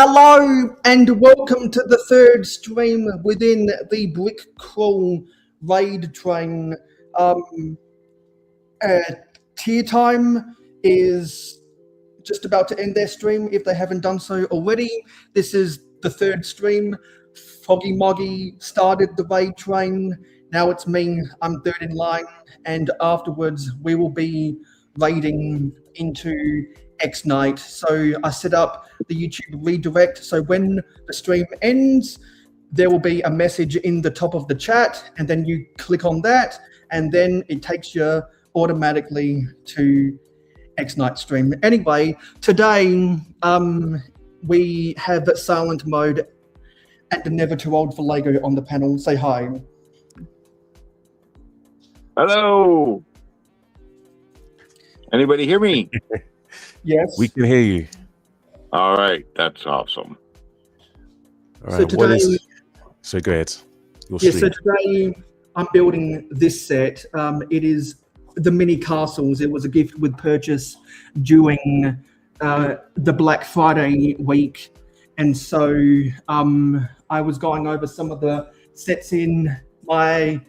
Hello and welcome to the third stream within the Brick Crawl raid train. Tier Time is just about to end their stream if they haven't done so already. This is the third stream. Foggy Moggy started the raid train. Now it's me. I'm third in line, and afterwards we will be raiding into Xnight. So I set up the YouTube redirect, so when the stream ends there will be a message in the top of the chat, and then you click on that and then it takes you automatically to Xnight stream. Anyway, today we have silent mode and Never Too Old for Lego on the panel. Say hi. Hello. Anybody hear me? Yes. We can hear you. All right. That's awesome. All right. So today, so go ahead. So today I'm building this set. It is the mini castles. It was a gift with purchase during the Black Friday week. And so I was going over some of the sets in my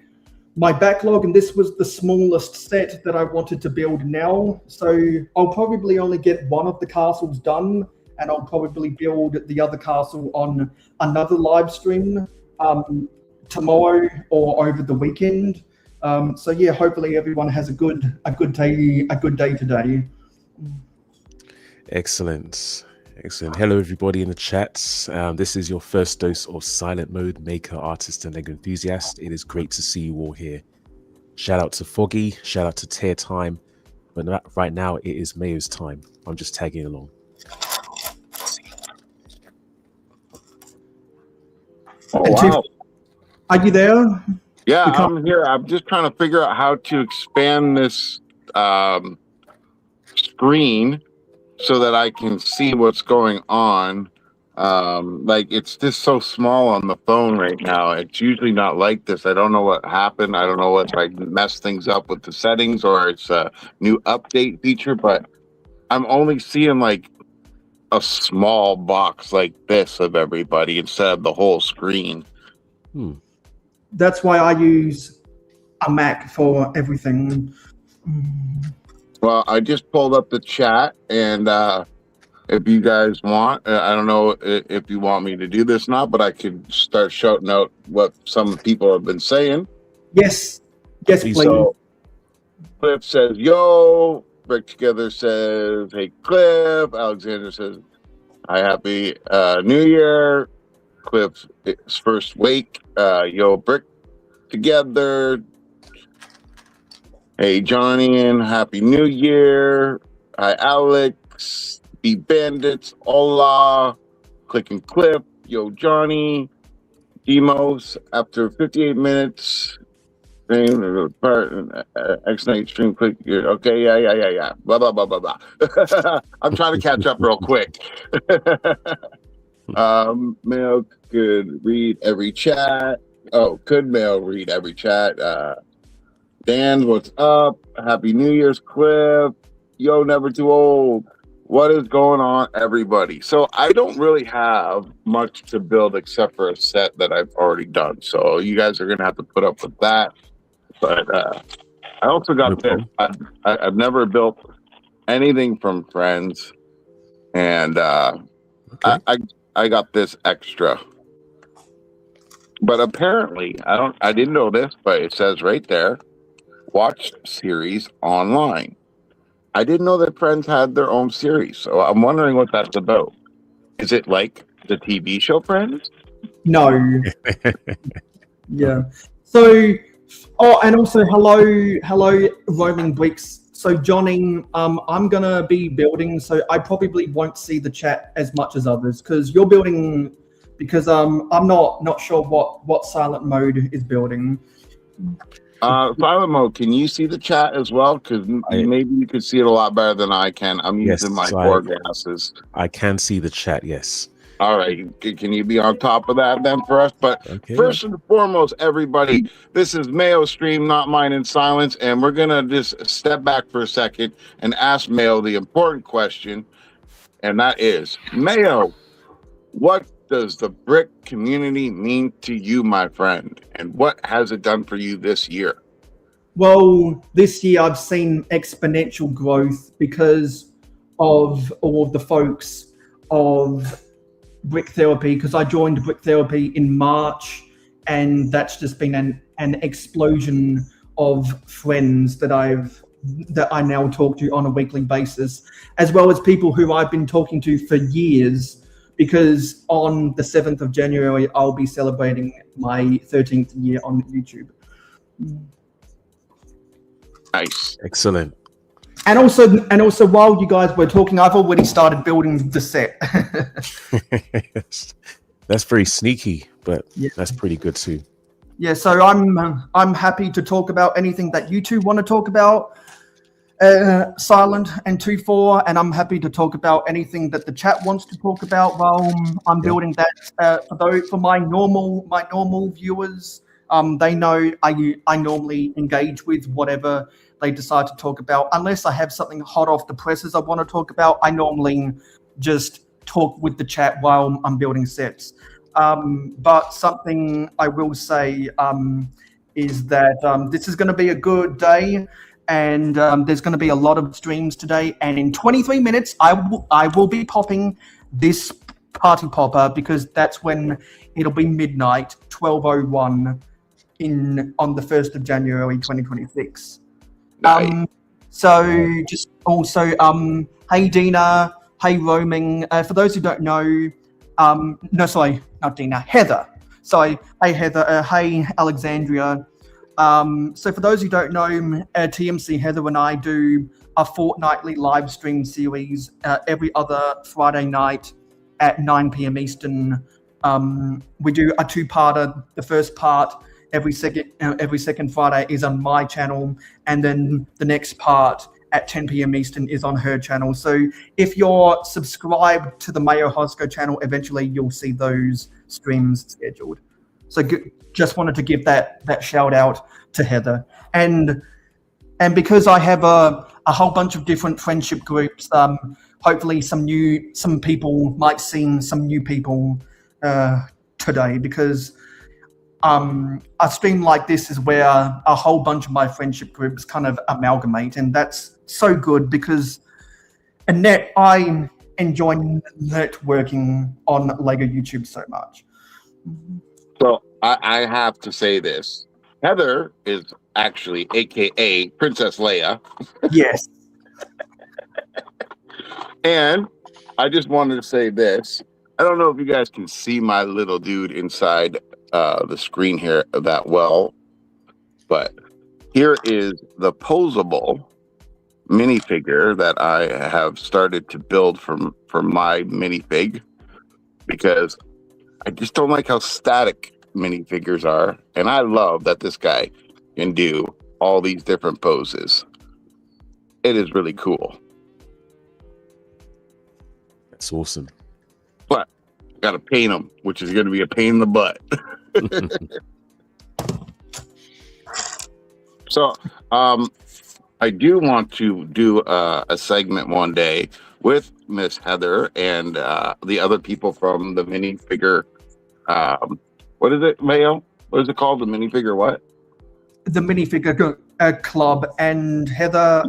backlog, and this was the smallest set that I wanted to build now. So I'll probably only get one of the castles done, and I'll probably build the other castle on another live stream tomorrow or over the weekend. So yeah, hopefully everyone has a good day today. Excellent. Hello everybody in the chats. This is your first dose of silent mode maker, artist, and Lego enthusiast. It is great to see you all here. Shout out to Foggy, shout out to Tier Time, but right now it is Mayo's time. I'm just tagging along. Oh, wow. Are you there? Yeah, I'm here. I'm just trying to figure out how to expand this screen so that I can see what's going on. Like, it's just so small on the phone right now. It's usually not like this. I don't know what happened. I don't know if I messed things up with the settings or it's a new update feature, but I'm only seeing like a small box like this of everybody instead of the whole screen. That's why I use a Mac for everything. Well, I just pulled up the chat, and if you guys want, I don't know if you want me to do this now, but I could start shouting out what some people have been saying. Yes, please. So, Cliff says, yo. Brick Together says, hey, Cliff. Alexander says, hi, happy New Year. Cliff's first wake. Yo, Brick Together. Hey, Johnny, and happy New Year. Hi, Alex. Be Bandits. Hola. Click and Clip. Yo, Johnny. Demos. After 58 minutes. Xnight stream. Click. Okay, yeah. Blah, blah, blah, blah, blah. I'm trying to catch up real quick. Mail could read every chat. Could Mail read every chat? Dan, what's up? Happy New Year's, Cliff. Yo, Never Too Old. What is going on, everybody? So I don't really have much to build except for a set that I've already done. So you guys are going to have to put up with that. But I also got this. I've never built anything from friends. And I got this extra. But apparently, I didn't know this, but it says right there, watch series online. I didn't know that Friends had their own series, so I'm wondering what that's about. Is it like the TV show Friends? No. Yeah. So, and also hello, Roaming Bricks. So, Johnny, I'm gonna be building, so I probably won't see the chat as much as others because you're building. Because I'm not sure what silent mode is building. Silent mode, can you see the chat as well? Because maybe you could see it a lot better than I can. I'm using my 4 glasses. I can see the chat, yes. All right. Can you be on top of that then for us? But first and foremost, everybody, this is Mayo's stream, not mine in silence. And we're going to just step back for a second and ask Mayo the important question. And that is, Mayo, What does the brick community mean to you, my friend? And what has it done for you this year? Well, this year I've seen exponential growth because of all of the folks of Brick Therapy, because I joined Brick Therapy in March, and that's just been an explosion of friends that I now talk to on a weekly basis, as well as people who I've been talking to for years, because on the 7th of January, I'll be celebrating my 13th year on YouTube. Nice. Excellent. And also, while you guys were talking, I've already started building the set. Yes. That's very sneaky, but Yeah. that's pretty good too. Yeah, so I'm happy to talk about anything that you two want to talk about, Silent and 2-4, and I'm happy to talk about anything that the chat wants to talk about while I'm building that. For my normal viewers, they know I normally engage with whatever they decide to talk about. Unless I have something hot off the presses I want to talk about, I normally just talk with the chat while I'm building sets. But something I will say is that this is going to be a good day, and there's going to be a lot of streams today. And in 23 minutes, I will be popping this party popper, because that's when it'll be midnight, 12:01 on the 1st of January 2026. Nice. So just also, hey Dina, hey Roaming. For those who don't know, no, sorry, not Dina, Heather. Sorry, hey Heather, hey Alexandria. So for those who don't know, TMC Heather and I do a fortnightly live stream series every other Friday night at 9 p.m. Eastern. We do a two-parter. The first part every second Friday is on my channel, and then the next part at 10 p.m. Eastern is on her channel. So if you're subscribed to the Mayo Hosko channel, eventually you'll see those streams scheduled. So just wanted to give that shout out to Heather. And because I have a whole bunch of different friendship groups, hopefully some people might see some new people today, because a stream like this is where a whole bunch of my friendship groups kind of amalgamate, and that's so good, because I enjoy networking on Lego YouTube so much. So I have to say this. Heather is actually AKA Princess Leia. Yes. And I just wanted to say this. I don't know if you guys can see my little dude inside the screen here that well, but here is the posable minifigure that I have started to build from my minifig, because I just don't like how static minifigures are, and I love that this guy can do all these different poses. It is really cool. That's awesome. But got to paint him, which is going to be a pain in the butt. So I do want to do a segment one day with Miss Heather and the other people from the minifigure. What is it, Mayo? What is it called? The minifigure what? The Minifigure Club. And Heather,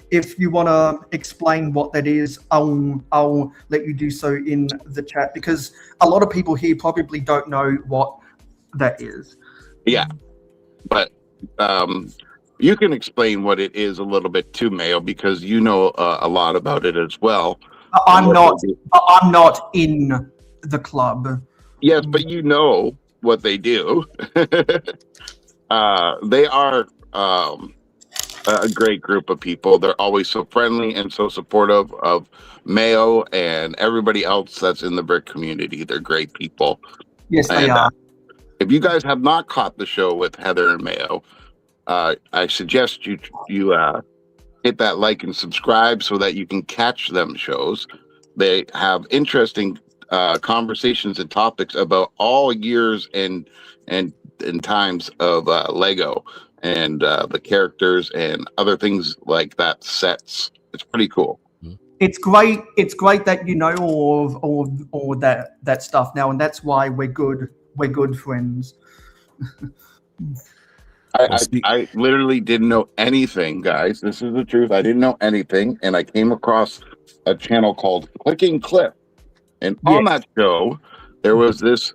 if you want to explain what that is, I'll let you do so in the chat, because a lot of people here probably don't know what that is. Yeah, but you can explain what it is a little bit too, Mayo, because you know a lot about it as well. I'm not in the club. Yes, but you know what they do. They are a great group of people. They're always so friendly and so supportive of Mayo and everybody else that's in the brick community. They're great people. Yes, they are. If you guys have not caught the show with Heather and Mayo, I suggest you hit that like and subscribe so that you can catch them shows. They have interesting conversations and topics about all years and times of Lego and the characters and other things like that, sets. It's pretty cool. it's great. It's great that you know all that stuff now, and that's why we're good. We're good friends. I literally didn't know anything, guys. This is the truth. I didn't know anything, and I came across a channel called Clicking Clip, and on that show, there was this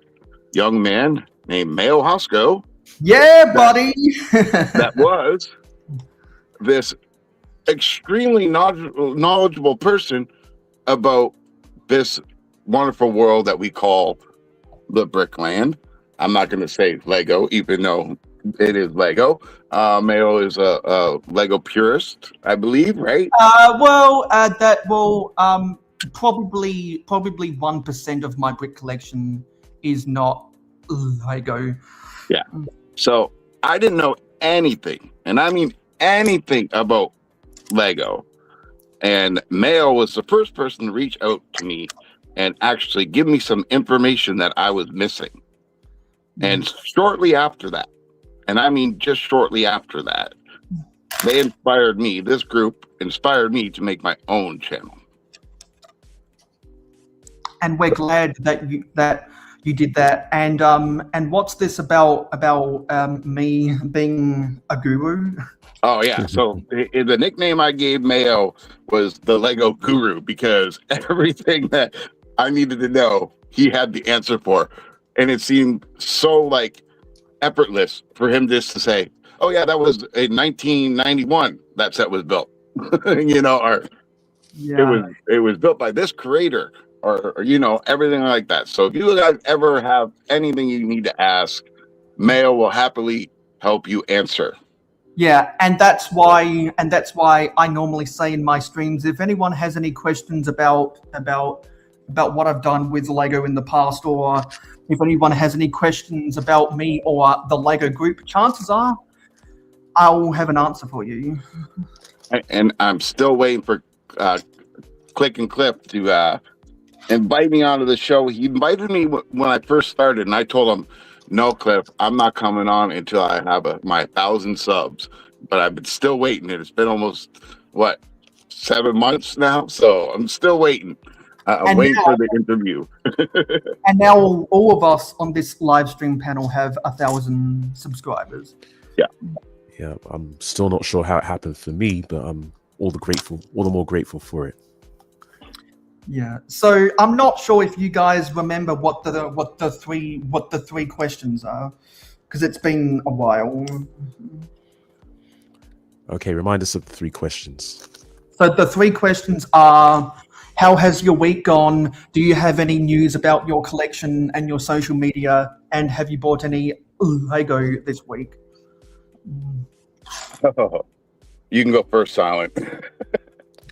young man named Mayo Hosko. Yeah, buddy. That was this extremely knowledgeable person about this wonderful world that we call the Brickland. I'm not going to say Lego, even though it is Lego. Mayo is a Lego purist, I believe, right? Probably 1% of my brick collection is not Lego. Yeah. So I didn't know anything, and I mean anything about Lego. And Mayo was the first person to reach out to me and actually give me some information that I was missing. And shortly after that, and I mean just shortly after that, this group inspired me to make my own channel. And we're glad that you did that. And what's this about me being a guru? Oh yeah, so the nickname I gave Mayo was the Lego Guru, because everything that I needed to know, he had the answer for. And it seemed so like effortless for him just to say, oh yeah, that was in 1991 that set was built. You know, or it was built by this creator, or you know, everything like that. So if you guys ever have anything you need to ask, Mayo will happily help you answer. Yeah, and that's why I normally say in my streams, if anyone has any questions about what I've done with Lego in the past, or if anyone has any questions about me or the Lego group, chances are I will have an answer for you. And I'm still waiting for Click and Clip to invite me onto the show. He invited me when I first started, and I told him, no, Cliff, I'm not coming on until I have my 1,000 subs. But I've been still waiting, and it's been almost, 7 months now? So I'm still waiting. I'm waiting for the interview. And now all of us on this live stream panel have 1,000 subscribers. Yeah. Yeah, I'm still not sure how it happened for me, but I'm all the more grateful for it. Yeah. So I'm not sure if you guys remember what the three questions are, because it's been a while. Okay, remind us of the 3 questions. So the 3 questions are: how has your week gone? Do you have any news about your collection and your social media? And have you bought any Lego this week? You can go first, Silent.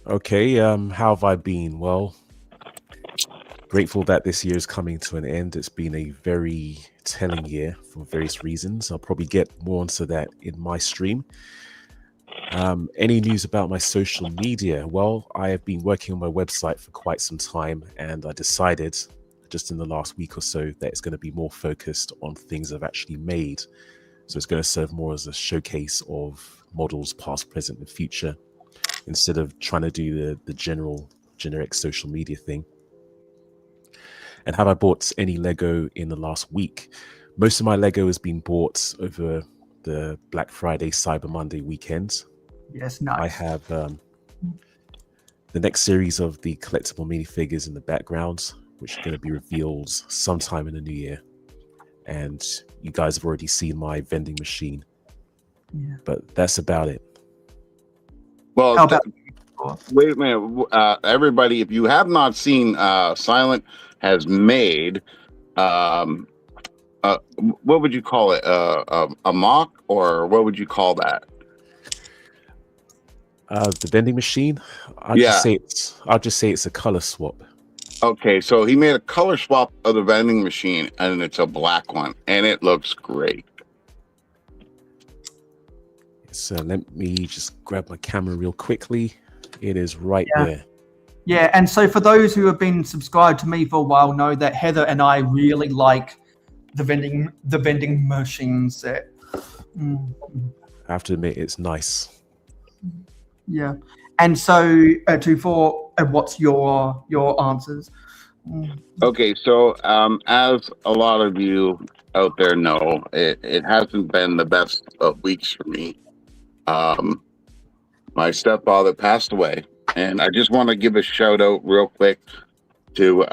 Okay, how have I been? Well, grateful that this year is coming to an end. It's been a very telling year for various reasons. I'll probably get more onto that in my stream. Any news about my social media? Well, I have been working on my website for quite some time, and I decided just in the last week or so that it's going to be more focused on things I've actually made. So it's going to serve more as a showcase of models past, present, and future, instead of trying to do the generic social media thing. And have I bought any Lego in the last week? Most of my Lego has been bought over the Black Friday, Cyber Monday weekend. Yes, nice. I have the next series of the collectible minifigures in the background, which are going to be revealed sometime in the new year. And you guys have already seen my vending machine. Yeah. But that's about it. Well, wait a minute, everybody! If you have not seen, Silent has made, what would you call it? A mock, or what would you call that? The vending machine. I'll just say it's a color swap. Okay, so he made a color swap of the vending machine, and it's a black one, and it looks great. So let me just grab my camera real quickly. It is right there. Yeah, and so for those who have been subscribed to me for a while know that Heather and I really like the vending machine set. I have to admit, it's nice. Yeah, And so, what's your answers? Okay, so as a lot of you out there know, it hasn't been the best of weeks for me. My stepfather passed away, and I just want to give a shout out real quick to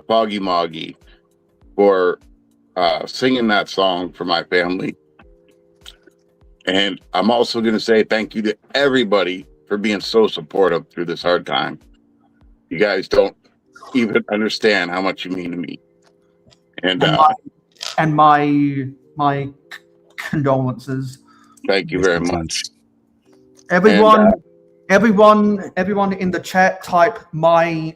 Foggy Moggy for singing that song for my family. And I'm also going to say thank you to everybody for being so supportive through this hard time. You guys don't even understand how much you mean to me. And my condolences. Thank you very much. Everyone in the chat, type my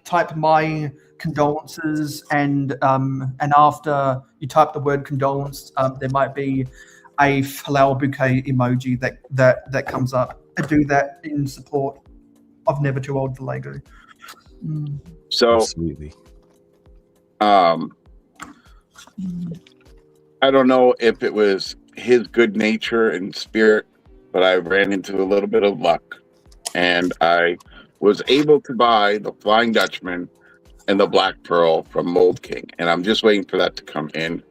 condolences, and after you type the word condolence, there might be a flower bouquet emoji that comes up. I do that in support of Never Too Old for Lego. So, Absolutely. I don't know if it was his good nature and spirit, but I ran into a little bit of luck, and I was able to buy the Flying Dutchman and the Black Pearl from Mold King, and I'm just waiting for that to come in,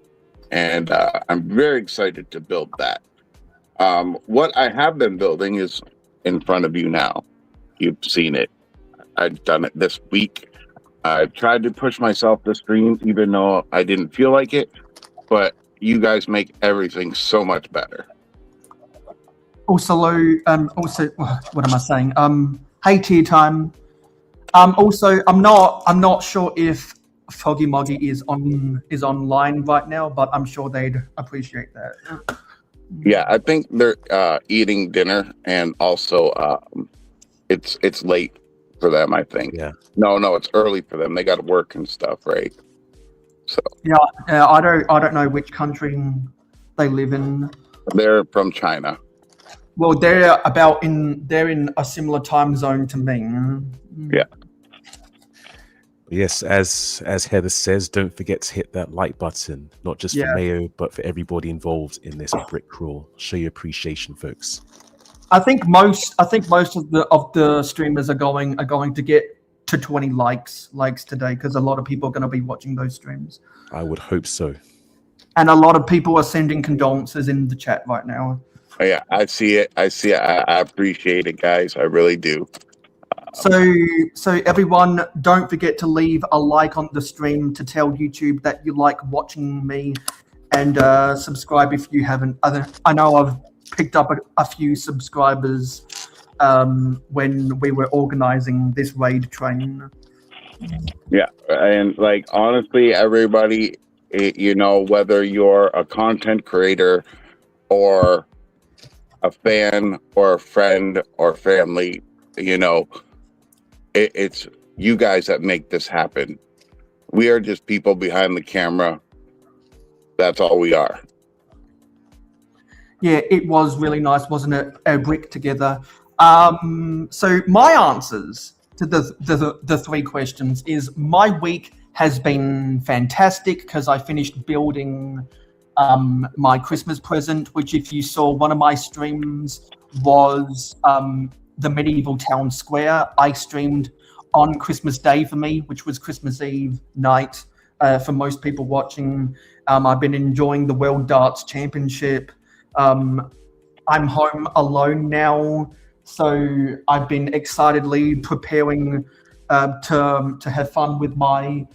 and I'm very excited to build that. What I have been building is in front of you now. You've seen it. I've done it this week. I tried to push myself to stream, even though I didn't feel like it, but you guys make everything so much better. Also, what am I saying? Hey, Tea Time. Also, I'm not sure if Foggy Moggy is online right now, but I'm sure they'd appreciate that. Yeah, I think they're eating dinner, and also it's late for them, I think. Yeah. No, it's early for them. They got to work and stuff, right? So yeah, I don't know which country they live in. They're from China. Well, they're in a similar time zone to me. Yeah. Yes, as Heather says, don't forget to hit that like button, not just for Mayo, but for everybody involved in this brick crawl. Show your appreciation, folks. I think most of the streamers are going to get to 20 likes today, because a lot of people are going to be watching those streams. I would hope so. And a lot of people are sending condolences in the chat right now. Yeah, I see it. I appreciate it, guys. I really do. So everyone, don't forget to leave a like on the stream to tell YouTube that you like watching me, and subscribe if you haven't. I know I've picked up a few subscribers when we were organizing this raid train. Yeah, and like honestly, everybody, whether you're a content creator or a fan or a friend or family, it's you guys that make this happen. We are just people behind the camera. That's all we are. Yeah, it was really nice, wasn't it? A brick together. So my answers to the three questions is my week has been fantastic because I finished building my Christmas present, which if you saw one of my streams was the medieval town square. I streamed on Christmas Day for me, which was Christmas Eve night for most people watching. I've been enjoying the World Darts Championship. I'm home alone now, so I've been excitedly preparing to have fun with my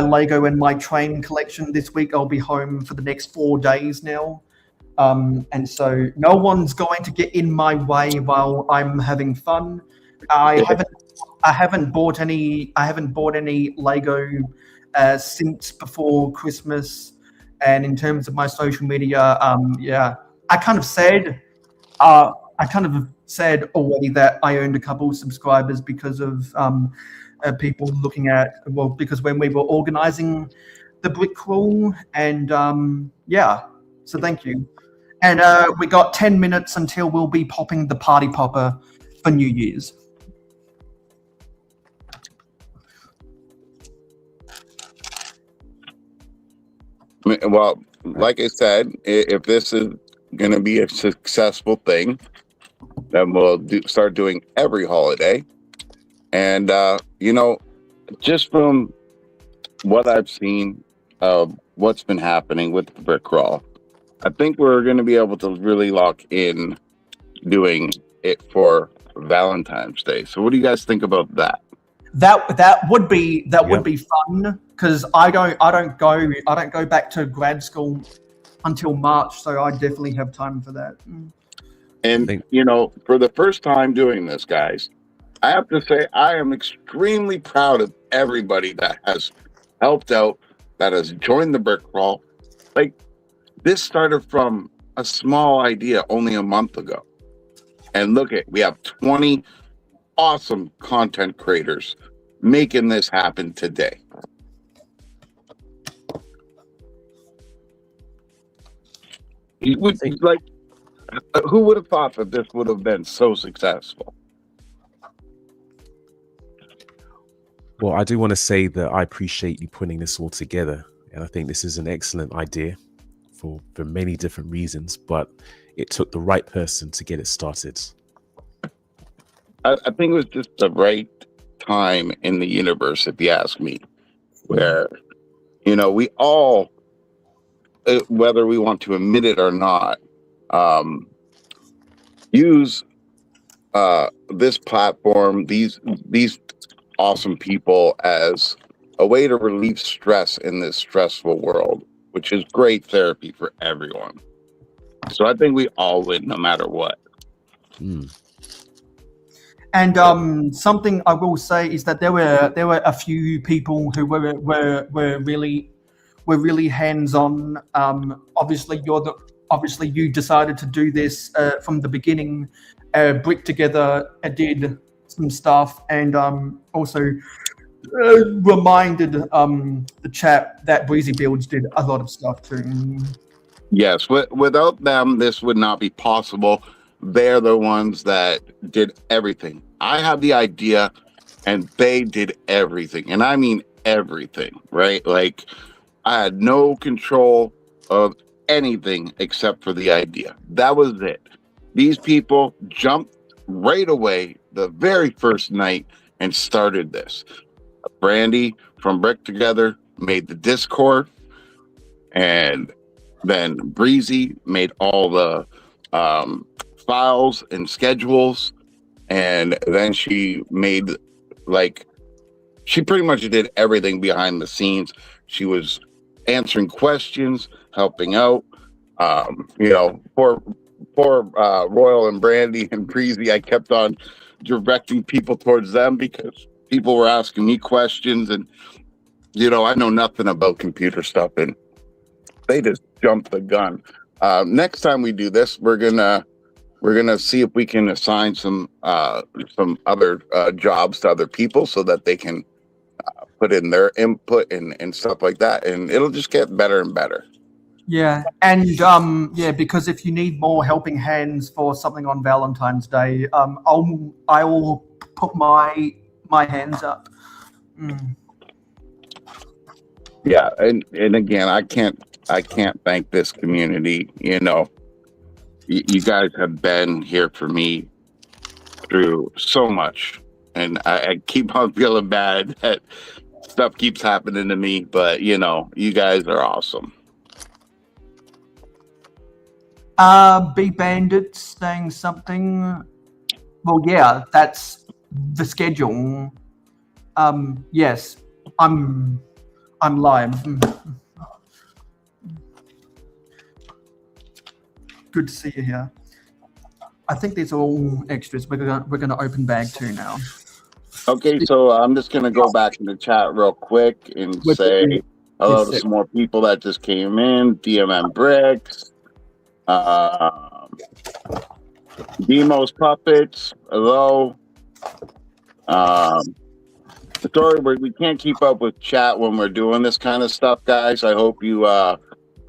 Lego and my train collection this week. I'll be home for the next 4 days now, and so no one's going to get in my way while I'm having fun. I haven't bought any Lego since before Christmas, and in terms of my social media, I kind of said already that I earned a couple of subscribers because of people looking at, because when we were organizing the brick crawl, and so thank you. And we got 10 minutes until we'll be popping the party popper for New Year's. Well, like I said, if this is going to be a successful thing, then we'll start doing every holiday. And just from what I've seen of what's been happening with the brick crawl, I think we're going to be able to really lock in doing it for Valentine's Day. So what do you guys think about that? That would be Yep. fun, because I don't go back to grad school until March, so I definitely have time for that. And for the first time doing this, guys, I have to say I am extremely proud of everybody that has helped out, that has joined the brick crawl. Like, this started from a small idea only a month ago. And look we have 20 awesome content creators making this happen today. Who would have thought that this would have been so successful? Well, I do want to say that I appreciate you putting this all together. And I think this is an excellent idea for many different reasons, but it took the right person to get it started. I think it was just the right time in the universe, if you ask me, where, we all, whether we want to admit it or not, use this platform, these awesome people, as a way to relieve stress in this stressful world, which is great therapy for everyone. So I think we all win no matter what. And something I will say is that there were a few people who were really hands-on. Obviously you decided to do this from the beginning. Brick Together did some stuff, and also reminded the chat that JDP Builds did a lot of stuff too. Yes, without them, this would not be possible. They're the ones that did everything. I had the idea, and they did everything. And I mean everything, right? Like, I had no control of anything except for the idea. That was it. These people jumped right away the very first night and started this. Brandy from Brick Together made the Discord, and then Breezy made all the files and schedules, and then she made, she pretty much did everything behind the scenes. She was answering questions, helping out. For Royal and Brandy and Breezy, I kept on directing people towards them because people were asking me questions, and I know nothing about computer stuff, and they just jumped the gun. Next time we do this, we're gonna see if we can assign some other jobs to other people so that they can put in their input and stuff like that, and it'll just get better and better. Yeah, and because if you need more helping hands for something on Valentine's Day, I will put my hands up. Yeah, and again, I can't thank this community. You guys have been here for me through so much, and I keep on feeling bad that stuff keeps happening to me, but you guys are awesome. B Bandit saying something. Well, yeah, that's the schedule. Yes, I'm live. Good to see you here. I think these are all extras. We're gonna open bag 2 now. Okay, so I'm just gonna go back in the chat real quick and say hello to some more people that just came in. DMM Bricks, Demos Puppets, hello. Sorry, we can't keep up with chat when we're doing this kind of stuff, guys. I hope you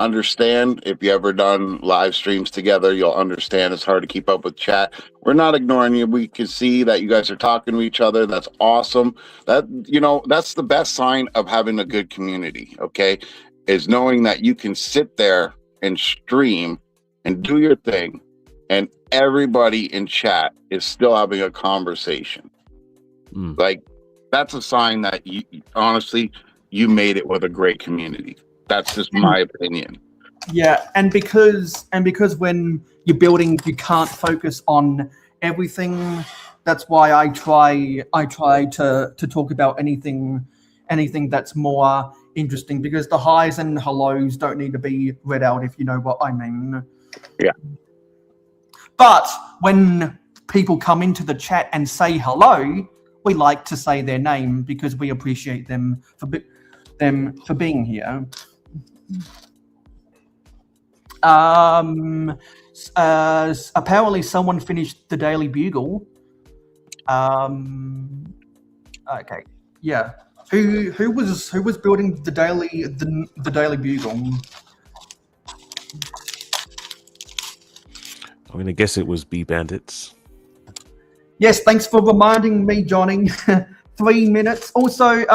understand. If you ever done live streams together, you'll understand it's hard to keep up with chat. We're not ignoring you. We can see that you guys are talking to each other. That's awesome. That's the best sign of having a good community, okay? Is knowing that you can sit there and stream and do your thing, and everybody in chat is still having a conversation. Like, that's a sign that you honestly, you made it with a great community. That's just my opinion. Yeah, and because when you're building, you can't focus on everything. That's why I try to talk about anything that's more interesting, because the highs and hellos don't need to be read out, if you know what I mean. Yeah. But when people come into the chat and say hello, we like to say their name because we appreciate them for being here. Apparently someone finished the Daily Bugle. Okay, yeah. Who was building the Daily Bugle? I'm gonna guess it was Bee Bandits. Yes, thanks for reminding me, Johnny. 3 minutes. Also, hey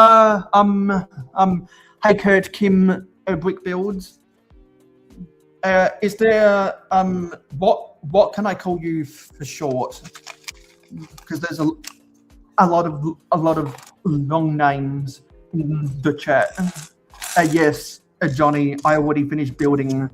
Curkym, Brick Builds. Is there what can I call you for short? Because there's a lot of long names in the chat. Yes, Johnny, I already finished building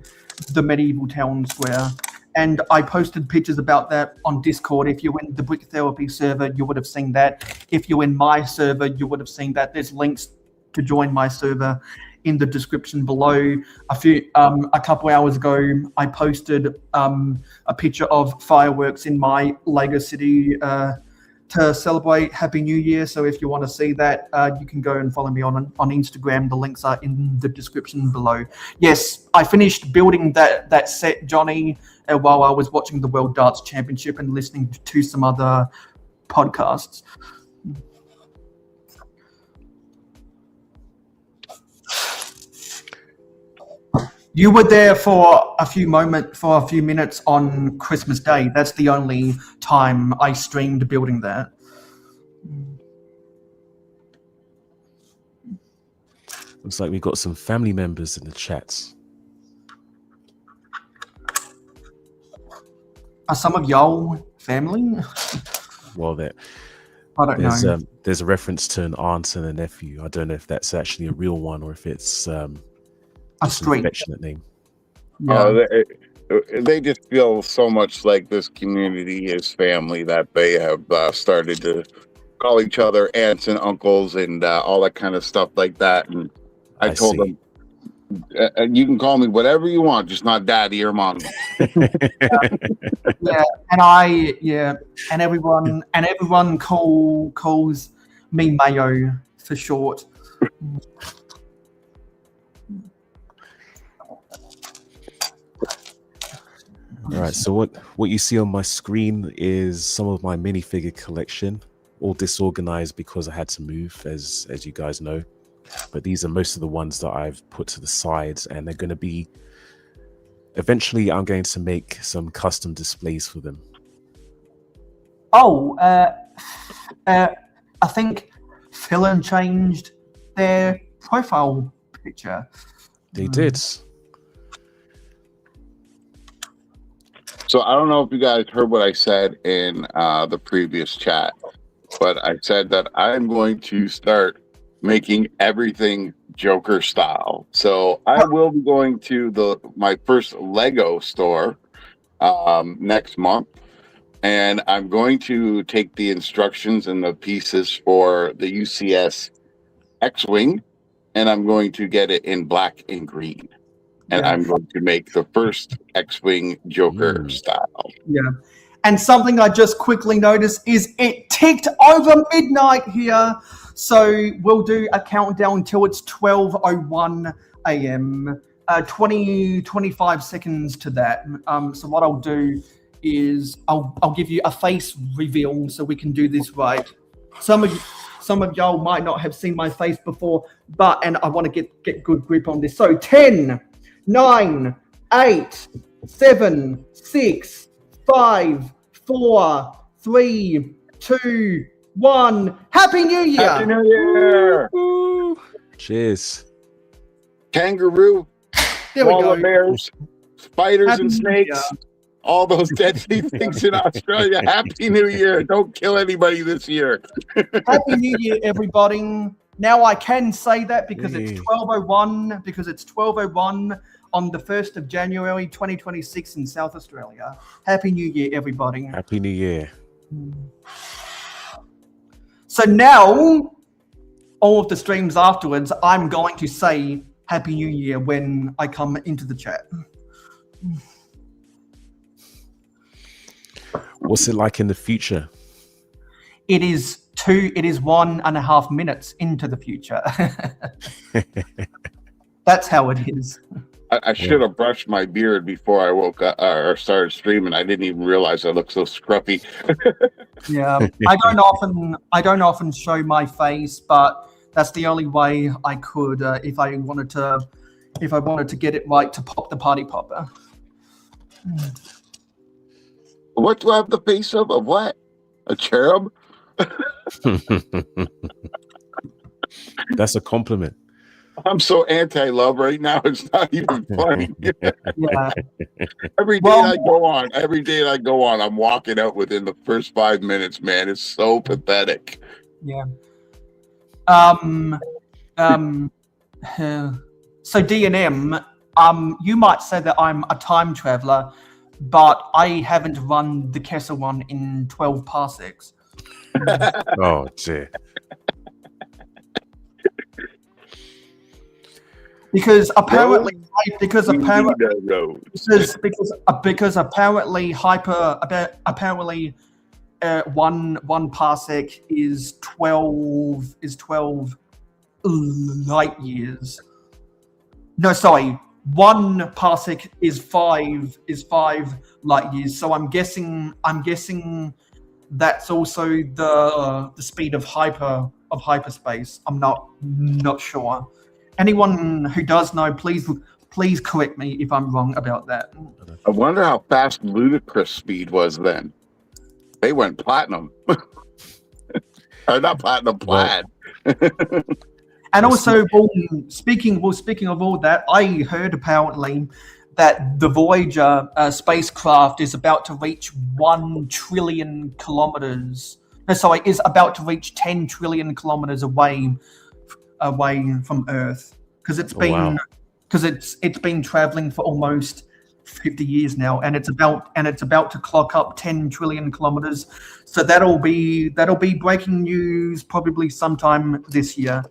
the medieval town square, and I posted pictures about that on Discord. If you're in the Brick Therapy server, you would have seen that. If you're in my server, you would have seen that. There's links to join my server in the description below. A couple hours ago, I posted a picture of fireworks in my Lego City to celebrate Happy New Year. So if you want to see that, you can go and follow me on Instagram. The links are in the description below. Yes, I finished building that set, Johnny, while I was watching the World Darts Championship and listening to some other podcasts. You were there for a few minutes on Christmas Day. That's the only time I streamed building that. Looks like we've got some family members in the chats. Are some of y'all family? Well, I don't know. There's a reference to an aunt and a nephew. I don't know if that's actually a real one or if it's a street affectionate name. Yeah. They just feel so much like this community is family that they have started to call each other aunts and uncles and all that kind of stuff like that. And I told them, you can call me whatever you want, just not daddy or mom. And everyone calls me Mayo for short. All right, so what you see on my screen is some of my minifigure collection, all disorganized because I had to move, as you guys know. But these are most of the ones that I've put to the sides, and they're going to be... Eventually, I'm going to make some custom displays for them. Oh, I think Phillin changed their profile picture. They did. So I don't know if you guys heard what I said in the previous chat, but I said that I'm going to start making everything Joker style. So I will be going to my first Lego store next month, and I'm going to take the instructions and the pieces for the UCS X-Wing, and I'm going to get it in black and green. And I'm going to make the first X-Wing Joker style. Yeah. And something I just quickly noticed is it ticked over midnight here. So we'll do a countdown until it's 12:01 a.m. 25 seconds to that. So what I'll do is I'll give you a face reveal so we can do this right. Some of y'all might not have seen my face before, and I want to get good grip on this. So 10, 9, 8, 7, 6, 5, 4, 3, 2, 1. Happy New Year! Happy New Year! Woo. Cheers. Kangaroo, There we koala go. bears, spiders Happy and New snakes, Year. all those deadly things in Australia. Happy New Year. Don't kill anybody this year. Happy New Year, everybody. Now I can say that because Yay. it's 12:01. Because it's 12:01 on the 1st of January, 2026 in South Australia. Happy New Year, everybody. Happy New Year. So now, all of the streams afterwards, I'm going to say Happy New Year when I come into the chat. What's it like in the future? It is 1.5 minutes into the future. That's how it is. I should have brushed my beard before I woke up or started streaming. I didn't even realize I looked so scruffy. Yeah, I don't often show my face, but that's the only way I could if I wanted to get it right to pop the party popper. What do I have the face of? A what? A cherub? That's a compliment. I'm so anti-love right now. It's not even funny. Yeah. Every day I go on, I'm walking out within the first 5 minutes, man. It's so pathetic. Yeah. So D&M, you might say that I'm a time traveler, but I haven't run the Kessel one in 12 parsecs. Oh, dear. Because apparently one parsec is 12 light years. No, sorry, one parsec is five light years. So I'm guessing that's also the speed of hyperspace. I'm not sure. Anyone who does know, please correct me if I'm wrong about that. I wonder how fast Ludicrous speed was then. They went platinum. Or not platinum, plaid. And also, speaking of all that, I heard apparently that the Voyager spacecraft is about to reach 1 trillion kilometers. No, sorry, is about to reach 10 trillion kilometers away from Earth, because it's been traveling for almost 50 years now, and it's about to clock up 10 trillion kilometers. So that'll be breaking news probably sometime this year.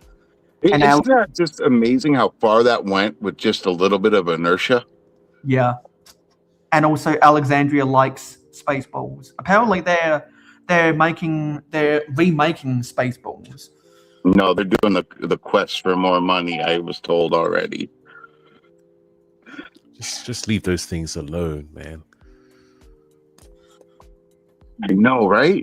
Isn't that just amazing how far that went with just a little bit of inertia? Yeah. And also Alexandria likes Spaceballs. Apparently they're remaking Spaceballs. No, they're doing the quest for more money, I was told already. Just leave those things alone, man. I know, right?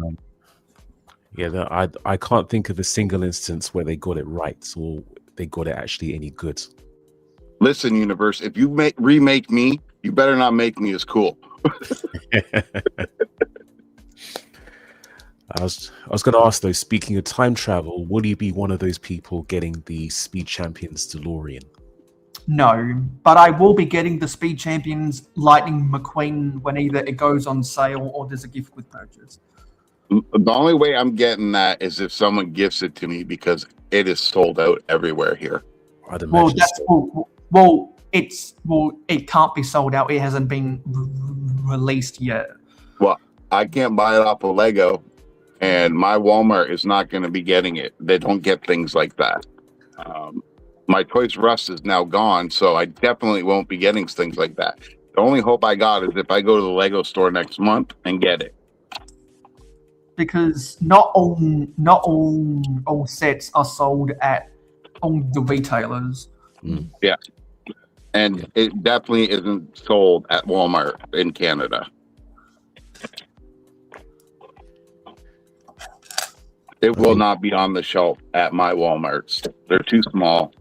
Yeah, I can't think of a single instance where they got it right or they got it actually any good. Listen, universe, if you remake me, you better not make me as cool. I was going to ask though, speaking of time travel, will you be one of those people getting the Speed Champions DeLorean? No, but I will be getting the Speed Champions Lightning McQueen when either it goes on sale or there's a gift with purchase. The only way I'm getting that is if someone gifts it to me, because it is sold out everywhere here. I'd imagine it can't be sold out. It hasn't been released yet. Well, I can't buy it off of Lego, and my Walmart is not going to be getting it. They don't get things like that. My Toys R Us is now gone, so I definitely won't be getting things like that. The only hope I got is if I go to the Lego store next month and get it. Because not all sets are sold at all the retailers. Yeah. And it definitely isn't sold at Walmart in Canada. It will not be on the shelf at my Walmarts. They're too small.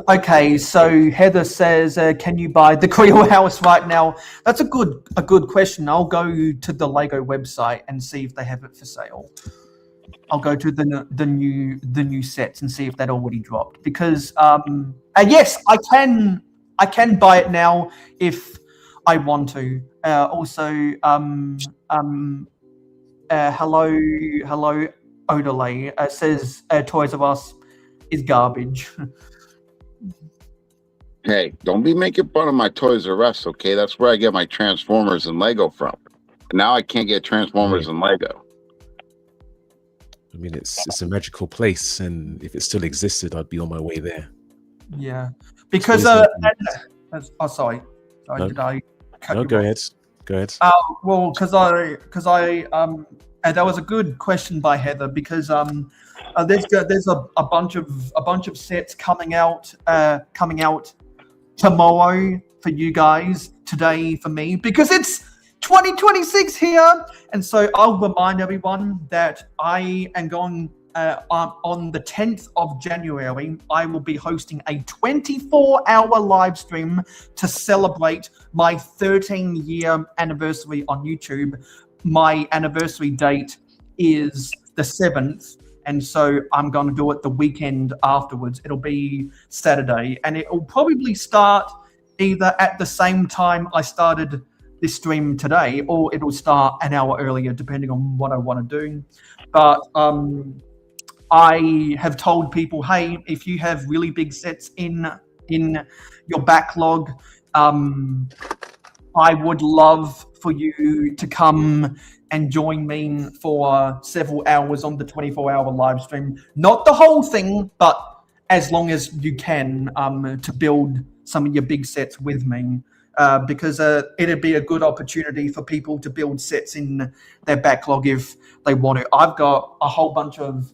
Okay, so Heather says, can you buy the Creel House right now? That's a good question. I'll go to the Lego website and see if they have it for sale. I'll go to the new sets and see if that already dropped. Because yes, I can I can buy it now if I want to. Also, hello, Odelay says Toys R Us is garbage. Hey, don't be making fun of my Toys R Us, okay? That's where I get my Transformers and Lego from. Now I can't get Transformers and Lego. I mean, it's a magical place, and if it still existed, I'd be on my way there. Yeah, because sorry, No. did I? No, go ahead. Go ahead. Well, because that was a good question by Heather, because there's a bunch of sets coming out tomorrow for you guys, today for me, because it's 2026 here, and so I'll remind everyone that I am going on the 10th of January. I will be hosting a 24-hour live stream to celebrate my 13-year anniversary on YouTube. My anniversary date is the 7th, and so I'm going to do it the weekend afterwards. It'll be Saturday, and it will probably start either at the same time I started this stream today, or it'll start an hour earlier, depending on what I want to do. But I have told people, hey, if you have really big sets in your backlog, I would love for you to come and join me for several hours on the 24-hour live stream. Not the whole thing, but as long as you can, to build some of your big sets with me. Because it'd be a good opportunity for people to build sets in their backlog if they want to. I've got a whole bunch of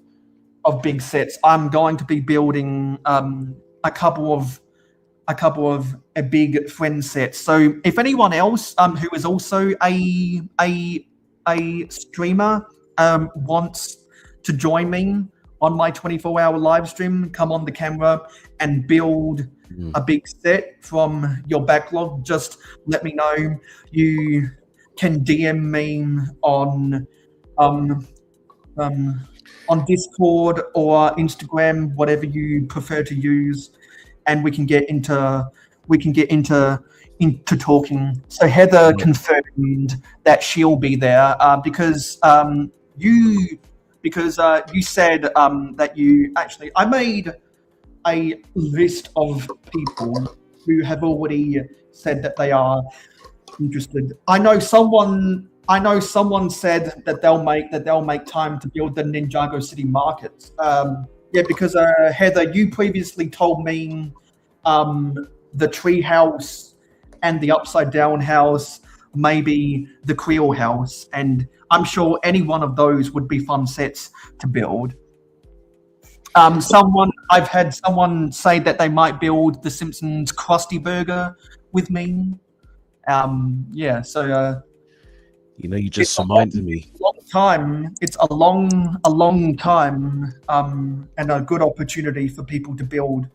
big sets. I'm going to be building a couple of big friend sets. So if anyone else who is also a streamer wants to join me on my 24-hour live stream, come on the camera and build a big set from your backlog, just let me know. You can DM me on Discord or Instagram, whatever you prefer to use, and we can get into talking. So Heather confirmed that she'll be there because you said that you actually, I made a list of people who have already said that they are interested. I know someone said that they'll make time to build the Ninjago City markets. Because Heather, you previously told me the tree house and the upside down house, maybe the Creole house, and I'm sure any one of those would be fun sets to build. I've had someone say that they might build the Simpsons Krusty Burger with me. So you just reminded me. It's a long time, and a good opportunity for people to build.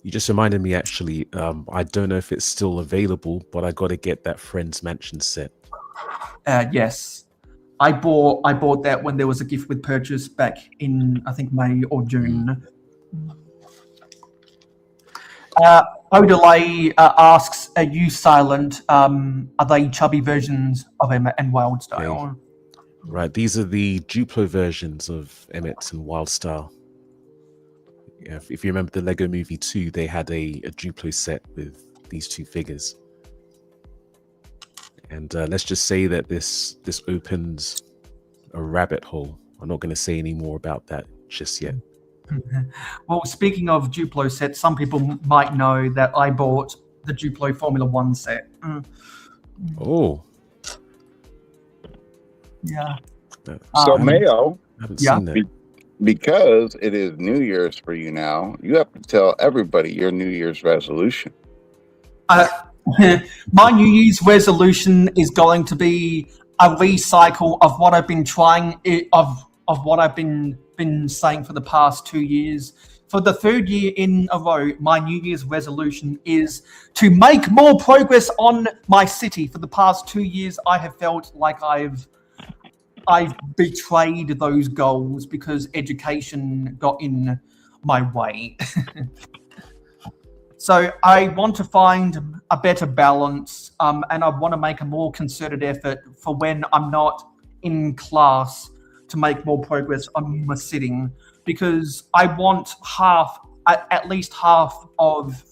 You just reminded me, actually. I don't know if it's still available, but I got to get that Friends Mansion set. Yes. I bought that when there was a gift with purchase back in, I think, May or June. Odelay asks, are you silent? Are they chubby versions of Emmett and Wildstyle? Okay. Right, these are the Duplo versions of Emmett and Wildstyle. Yeah, if you remember the Lego Movie 2, they had a Duplo set with these two figures. And let's just say that this opens a rabbit hole. I'm not going to say any more about that just yet. Well, speaking of Duplo sets, some people might know that I bought the Duplo Formula 1 set. Oh. Yeah. So Mayo, I haven't seen that. Because it is New Year's for you now, you have to tell everybody your New Year's resolution. My New Year's resolution is going to be a recycle of what I've been trying of what I've been saying for the past 2 years. For the third year in a row, my New Year's resolution is to make more progress on my city. For the past 2 years, I have felt like I've betrayed those goals because education got in my way. So I want to find a better balance, and I want to make a more concerted effort for when I'm not in class to make more progress on my sitting, because I want at least half of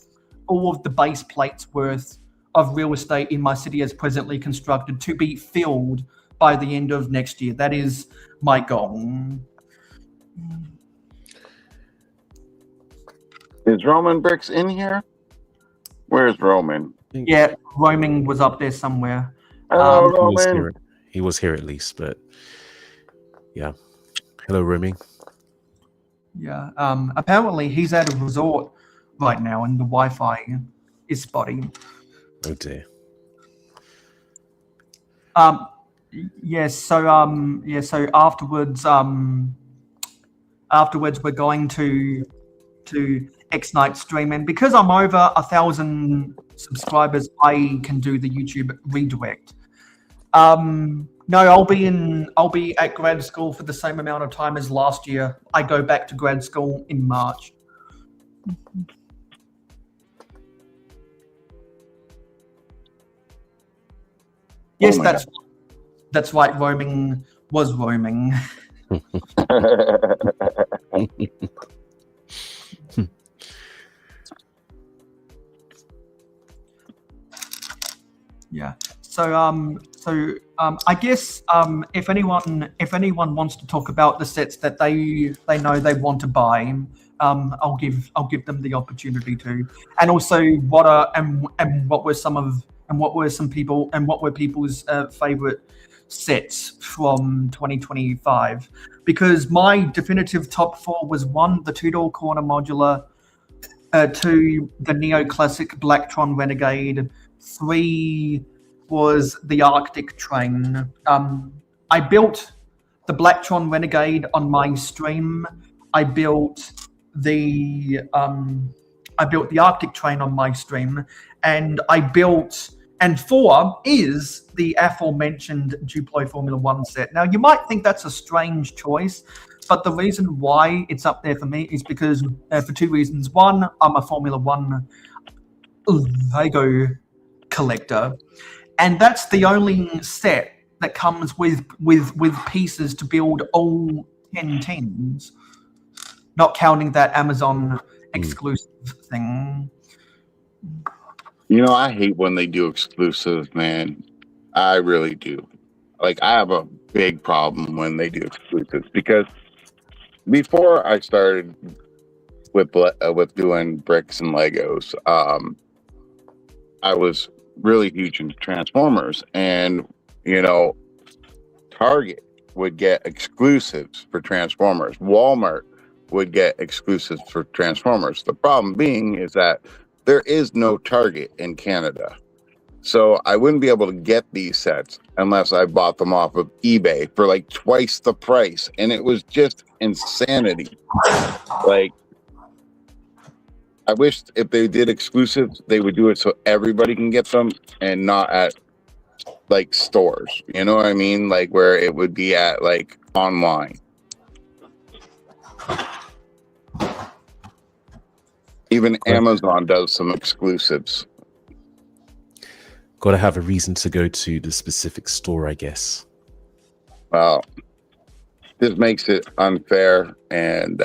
all of the base plates worth of real estate in my city as presently constructed to be filled by the end of next year. That is my goal. Is Roman Bricks in here? Where's Roman? Yeah, roaming was up there somewhere. Hello, He Roman. he was here at least, but yeah. Hello, roaming. Yeah. Apparently he's at a resort right now and the Wi-Fi is spotty. Oh dear. So afterwards we're going to Xnight stream, and because I'm over 1,000 subscribers, I can do the YouTube redirect. No, I'll be at grad school for the same amount of time as last year. I go back to grad school in March. Yes, that's right. Roaming was roaming. Yeah. So I guess if anyone wants to talk about the sets that they know they want to buy, I'll give them the opportunity to, and also what were people's favorite sets from 2025, because my definitive top 4 was 1, the 2-door corner modular, 2, the neoclassic Blacktron Renegade, 3 was the Arctic train. I built the Blacktron Renegade on my stream. I built the Arctic train on my stream, and 4 is the aforementioned Duplo Formula 1 set. Now, you might think that's a strange choice, but the reason why it's up there for me is because for 2 reasons. 1, I'm a Formula 1 Lego collector, and that's the only set that comes with pieces to build all 10 teams, not counting that Amazon exclusive thing. You know, I hate when they do exclusives, man. I really do. Like, I have a big problem when they do exclusives, because before I started with doing bricks and Legos, I was really huge into Transformers, and Target would get exclusives for Transformers. Walmart would get exclusives for Transformers. The problem being is that there is no Target in Canada. So I wouldn't be able to get these sets unless I bought them off of eBay for like twice the price. And it was just insanity. Like, I wish if they did exclusives, they would do it so everybody can get them and not at like stores. You know what I mean? Like where it would be at like online. Even Amazon does some exclusives. Got to have a reason to go to the specific store, I guess. Well, this makes it unfair, and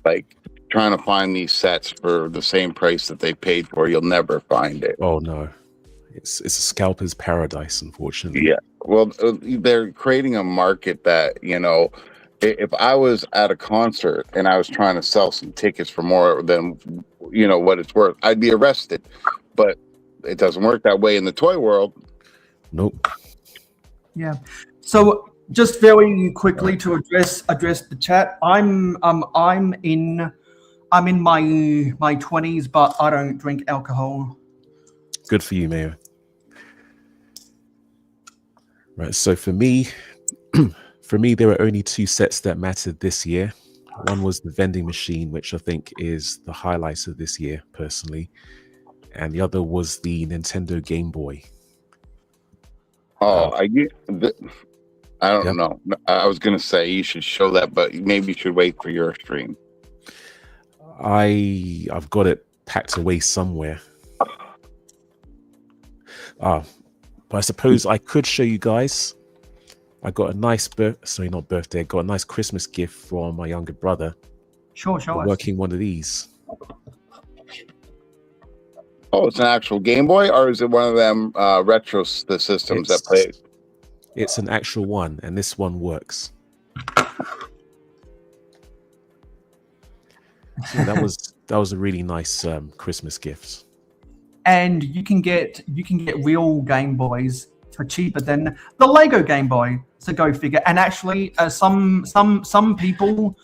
like trying to find these sets for the same price that they paid for, you'll never find it. Oh no, it's a scalper's paradise, unfortunately. Yeah, well, they're creating a market that if I was at a concert and I was trying to sell some tickets for more than what it's worth, I'd be arrested. But it doesn't work that way in the toy world. Nope. Yeah. So just very quickly to address the chat, I'm in my 20s, but I don't drink alcohol. Good for you, Mayo. Right. So for me, there are only 2 sets that mattered this year. One was the vending machine, which I think is the highlight of this year, personally. And the other was the Nintendo Game Boy. Oh, I don't know. I was going to say you should show that, but maybe you should wait for your stream. I've got it packed away somewhere. But I suppose I could show you guys. I got a nice not birthday. I got a nice Christmas gift from my younger brother. Sure, show us. Working one of these. Oh, it's an actual Game Boy, or is it one of them retro systems that play? It's an actual one, and this one works. So that was a really nice Christmas gift. And you can get real Game Boys for cheaper than the Lego Game Boy. So go figure. And actually, some people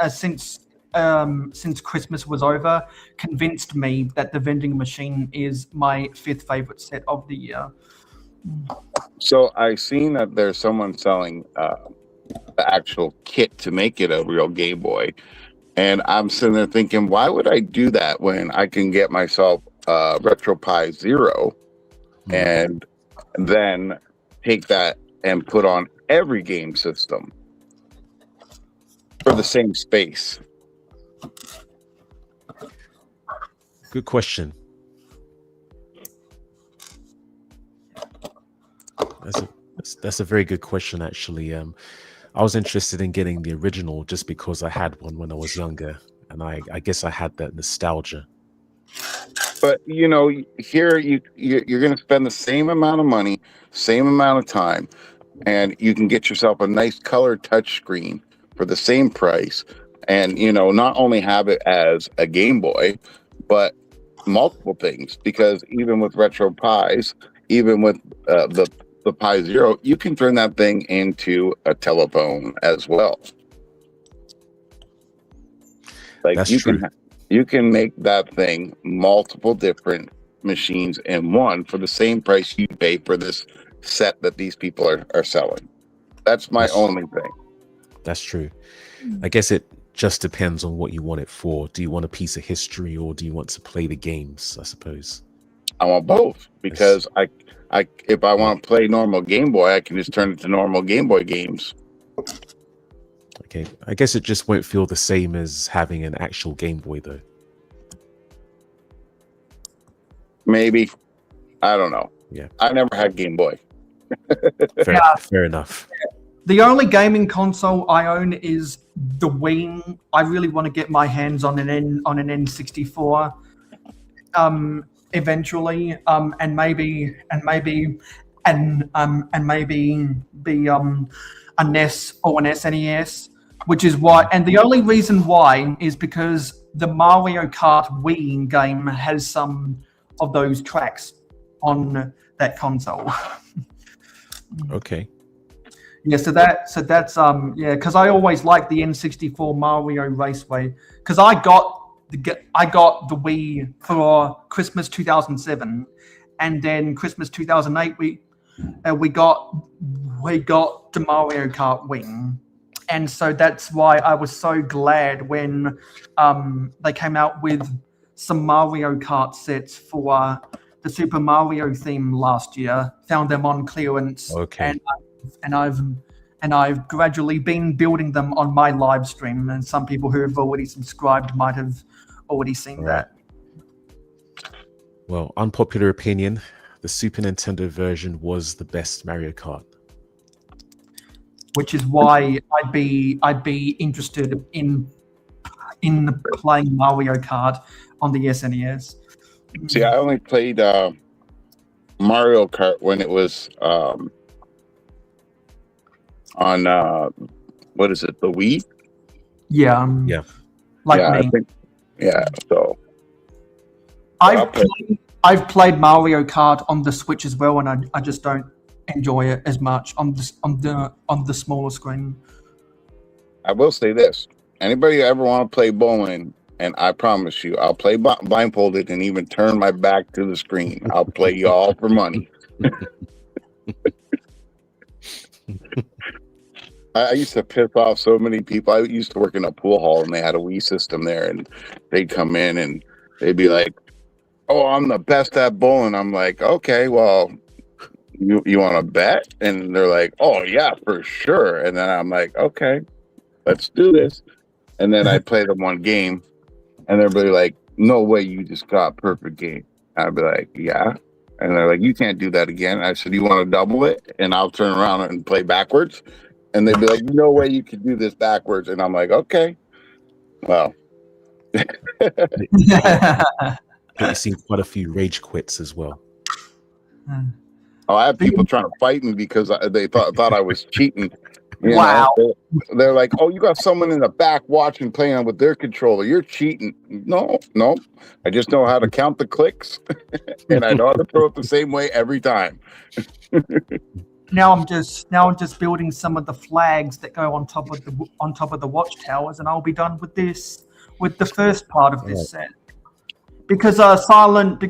since Christmas was over, convinced me that the vending machine is my 5th favorite set of the year. So I've seen that there's someone selling the actual kit to make it a real Game Boy. And I'm sitting there thinking, why would I do that when I can get myself RetroPie 0 and then take that and put on every game system for the same space? Good question. That's a very good question, actually. I was interested in getting the original just because I had one when I was younger, and I guess I had that nostalgia. But you know, here you're going to spend the same amount of money, same amount of time, and you can get yourself a nice color touchscreen for the same price, and you know, not only have it as a Game Boy, but multiple things. Because even with RetroPies, even with the Pi Zero, you can turn that thing into a telephone as well. Like That's you true. you can make that thing multiple different machines in one for the same price you pay for this set that these people are selling. That's my only thing. That's true. I guess it just depends on what you want it for. Do you want a piece of history, or do you want to play the games, I suppose? I want both, because if I want to play normal Game Boy, I can just turn it to normal Game Boy games. Okay, I guess it just won't feel the same as having an actual Game Boy, though. Maybe. I don't know. Yeah. I never had Game Boy. Fair enough. The only gaming console I own is the Wii. I really want to get my hands on an N64 eventually, and maybe be a NES or an SNES, which is why. And the only reason why is because the Mario Kart Wii game has some of those tracks on that console. Okay. Yeah, so that's because I always liked the N64 Mario Raceway, because I got the Wii for Christmas 2007, and then Christmas 2008 we got the Mario Kart Wii, and so that's why I was so glad when they came out with some Mario Kart sets for the Super Mario theme last year. Found them on clearance. Okay. And I've gradually been building them on my live stream, and some people who have already subscribed might have already seen that. Well, unpopular opinion, the Super Nintendo version was the best Mario Kart. Which is why I'd be interested in playing Mario Kart on the SNES. See, I only played Mario Kart when it was on what is it, the Wii? Yeah. Yeah. Like yeah, me. So I've played Mario Kart on the Switch as well, and I just don't enjoy it as much on the smaller screen. I will say this: anybody ever want to play bowling, and I promise you, I'll play blindfolded and even turn my back to the screen. I'll play you all for money. I used to piss off so many people. I used to work in a pool hall, and they had a Wii system there, and they'd come in and they'd be like, "Oh, I'm the best at bowling." I'm like, "Okay, well, you want to bet?" And they're like, "Oh yeah, for sure." And then I'm like, "Okay, let's do this." and then I'd play them one game, and they'd be like, "No way, you just got a perfect game." I'd be like, "Yeah," and they're like, "You can't do that again." I said, "You want to double it?" And I'll turn around and play backwards, and they'd be like, "No way, you can do this backwards." And I'm like, "Okay, well." You've seen quite a few rage quits as well. Oh, I have people trying to fight me because they thought I was cheating. You Wow. know? They're like, "Oh, you got someone in the back watching playing with their controller. You're cheating." No. I just know how to count the clicks, and I know how to throw it the same way every time. Now I'm just building some of the flags that go on top of the watchtowers, and I'll be done with the first part of this set. Because silent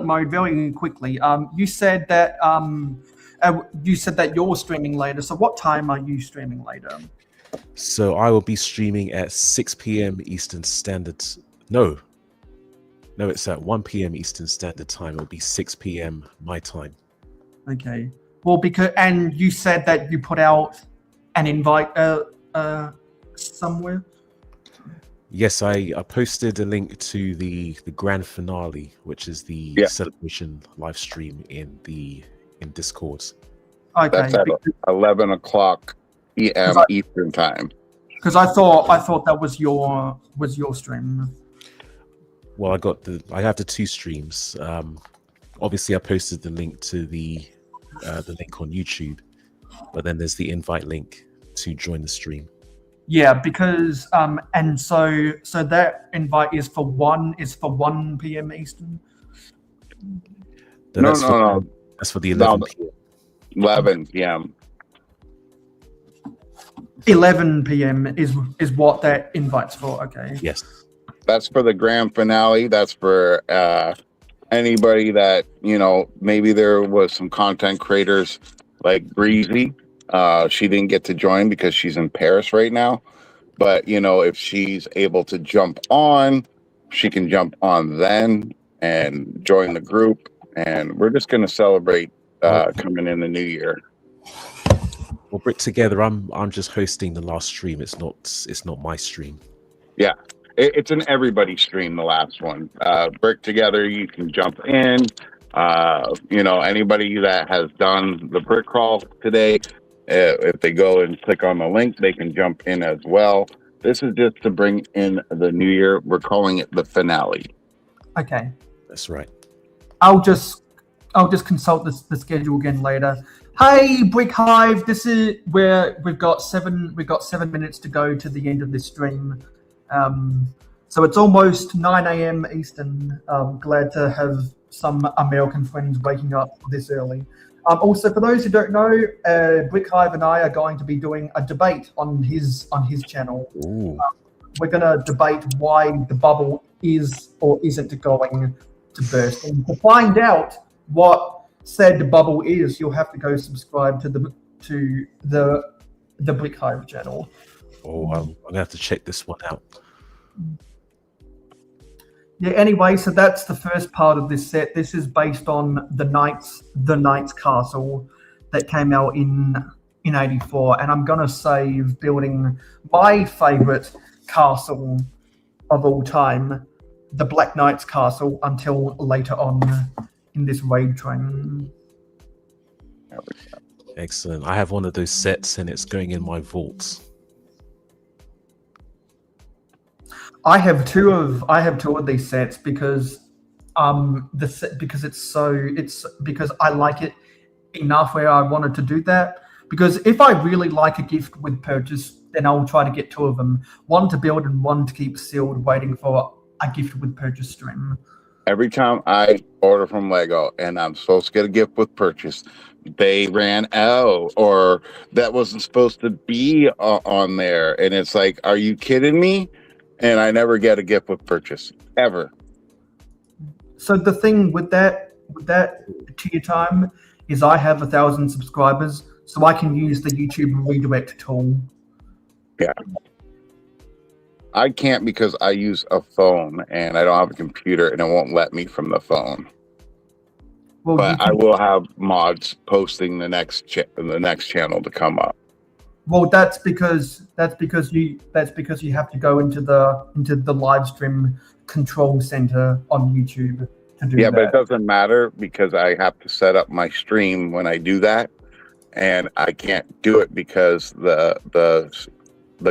mode, very quickly. You said that you're streaming later. So what time are you streaming later? So I will be streaming at 6 p.m. Eastern Standard. No, it's at 1 p.m. Eastern Standard Time. It'll be 6 p.m. my time. Okay. Well, and you said that you put out an invite somewhere. Yes, I posted a link to the grand finale, which is the celebration live stream in Discord. Okay. That's at 11 o'clock p.m. Eastern time. Because I thought that was your stream. Well, I have the two streams. Obviously, I posted the link to the link on YouTube, but then there's the invite link to join the stream. Yeah, because and so that invite is for 1 p.m. Eastern. No. That's for the 11 p.m. 11 p.m. 11 p.m. is what that invite's for. Okay. Yes. That's for the grand finale. That's for anybody that, maybe there was some content creators like Breezy. She didn't get to join because she's in Paris right now. But, if she's able to jump on, she can jump on then and join the group. And we're just going to celebrate coming in the new year. Well, Brick Together, I'm just hosting the last stream. It's not my stream. Yeah, it's an everybody stream, the last one. Brick Together, you can jump in. Anybody that has done the brick crawl today, if they go and click on the link, they can jump in as well. This is just to bring in the new year. We're calling it the finale. Okay. That's right. I'll just consult the schedule again later. Hey, Brick Hive, this is where we've got 7 minutes to go to the end of this stream. So it's almost 9 a.m. Eastern. Glad to have some American friends waking up this early. Also, for those who don't know, Brick Hive and I are going to be doing a debate on his channel. We're going to debate why the bubble is or isn't going to burst. And to find out what said bubble is, you'll have to go subscribe to the Brick Hive channel. I'm gonna have to check this one out. Yeah, anyway, so that's the first part of this set. This is based on the Knight's Castle that came out in 84, and I'm gonna save building my favorite castle of all time, the Black Knight's Castle, until later on in this raid train. Excellent. I have one of those sets and it's going in my vaults. I have two of these sets because because I like it enough where I wanted to do that. Because if I really like a gift with purchase, then I'll try to get 2 of them. 1 to build and 1 to keep sealed, waiting for a gift with purchase stream. Every time I order from Lego and I'm supposed to get a gift with purchase, they ran out, or that wasn't supposed to be on there. And it's like, are you kidding me? And I never get a gift with purchase, ever. So the thing with that tier time is I have 1,000 subscribers, so I can use the YouTube redirect tool. Yeah. I can't because I use a phone and I don't have a computer and it won't let me from the phone. Well, but I will have mods posting the next channel to come up. Well, that's because you have to go into the live stream control center on YouTube to do that. But it doesn't matter because I have to set up my stream when I do that, and I can't do it because the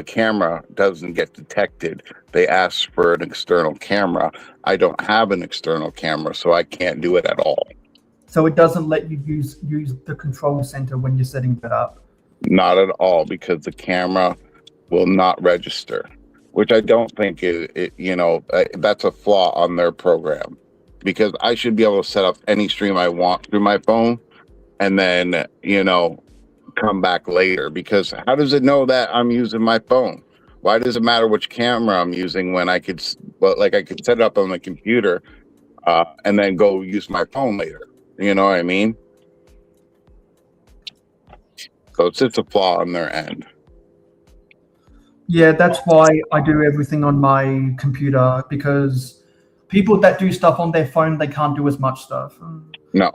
camera doesn't get detected. They ask for an external camera. I don't have an external camera, so I can't do it at all. So it doesn't let you use the control center when you're setting that up. Not at all, because the camera will not register, which I don't think that's a flaw on their program, because I should be able to set up any stream I want through my phone and then, come back later, because how does it know that I'm using my phone? Why does it matter which camera I'm using when I could set it up on the computer and then go use my phone later? You know what I mean? So it's just a flaw on their end. Yeah, that's why I do everything on my computer, because people that do stuff on their phone, they can't do as much stuff. No.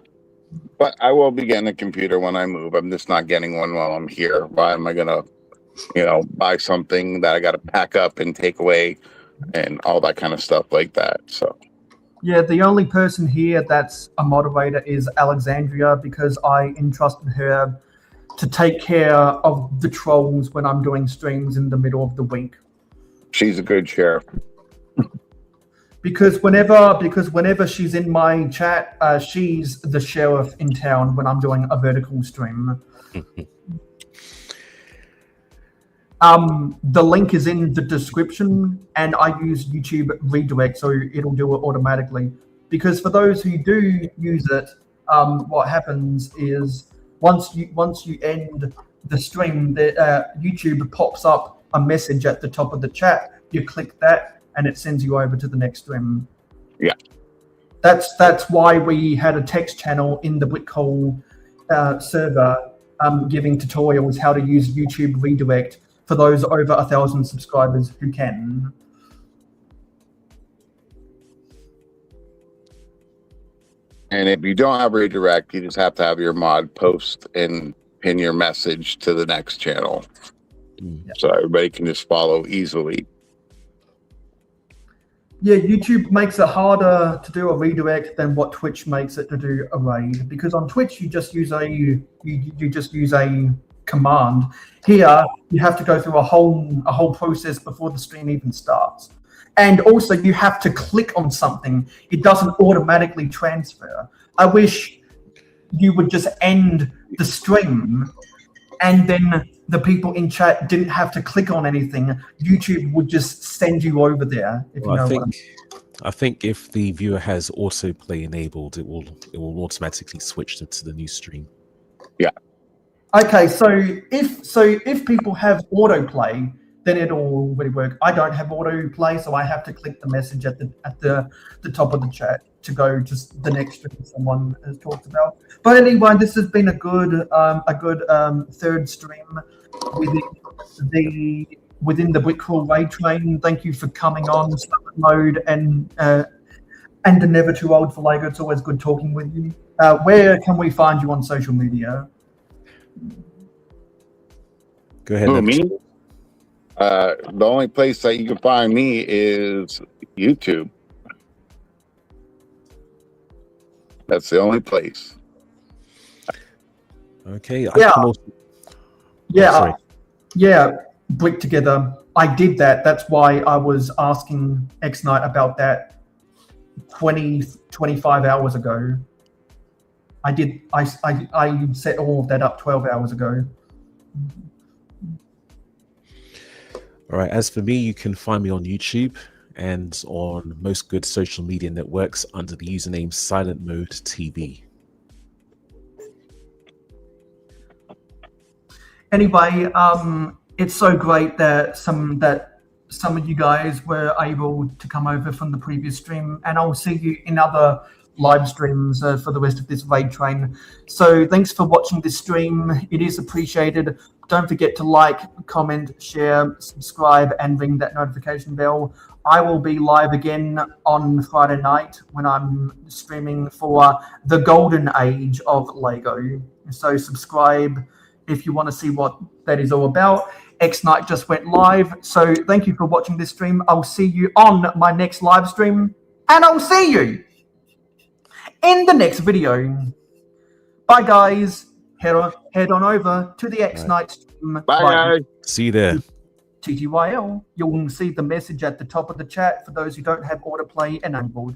But I will be getting a computer when I move. I'm just not getting one while I'm here. Why am I going to, buy something that I got to pack up and take away and all that kind of stuff like that? So. Yeah, the only person here that's a moderator is Alexandria, because I entrusted her to take care of the trolls when I'm doing streams in the middle of the week. She's a good sheriff. Because whenever she's in my chat, she's the sheriff in town when I'm doing a vertical stream. The link is in the description, and I use YouTube redirect, so it'll do it automatically. Because for those who do use it, what happens is once you end the stream, YouTube pops up a message at the top of the chat. You click that, and it sends you over to the next stream. Yeah. That's why we had a text channel in the BlickCall server giving tutorials how to use YouTube redirect for those over 1,000 subscribers who can. And if you don't have redirect, you just have to have your mod post and pin your message to the next channel. So everybody can just follow easily. Yeah, YouTube makes it harder to do a redirect than what Twitch makes it to do a raid, because on Twitch you just use a command. Here you have to go through a whole process before the stream even starts, and also you have to click on something. It doesn't automatically transfer. I wish you would just end the stream and then the people in chat didn't have to click on anything. YouTube would just send you over there. I think if the viewer has autoplay enabled, it will automatically switch to the new stream. Yeah. Okay, so if people have autoplay, then it'll already work. I don't have autoplay, so I have to click the message at the top of the chat to go to the next stream someone has talked about. But anyway, this has been a good third stream within the BlickCall raid train. Thank you for coming on, Silent Mode, and the Never Too Old for Lego. It's always good talking with you. Where can we find you on social media? Go ahead. Me? The only place that you can find me is YouTube. That's the only place. Okay. Brick together. I did that. That's why I was asking Xnight about that 25 hours ago. I set all of that up 12 hours ago. All right. As for me, you can find me on YouTube and on most good social media networks under the username Silent Mode TV. Anyway, it's so great that some of you guys were able to come over from the previous stream, and I'll see you in other live streams for the rest of this raid train. So thanks for watching this stream. It is appreciated. Don't forget to like, comment, share, subscribe, and ring that notification bell. I will be live again on Friday night when I'm streaming for the golden age of Lego. So subscribe if you want to see what that is all about. Xnight just went live, so thank you for watching this stream. I'll see you on my next live stream, and I'll see you in the next video. Bye, guys. Head on over to the Xnight stream. Bye, guys. See you there. TTYL. You'll see the message at the top of the chat for those who don't have autoplay enabled.